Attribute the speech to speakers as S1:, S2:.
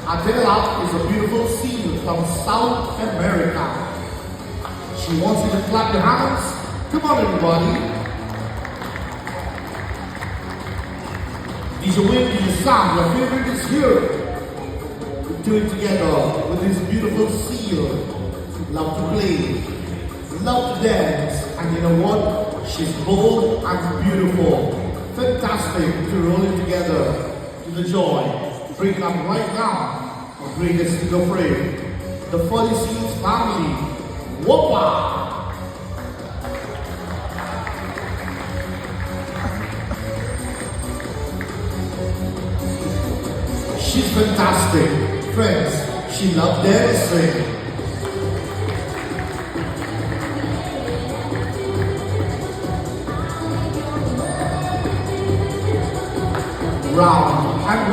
S1: Adela is a beautiful singer from South America. She wants you to clap your hands. Come on, everybody. DJ Wendy, your song, your favorite is here. We do it together with this beautiful singer. Love to play, love to dance, and you know what? She's bold and beautiful. Fantastic to roll it together to the joy. Bring up right now, our greatest single frame, the 46 family. Whoopah! She's fantastic. Friends, she loves dancing. Round and round.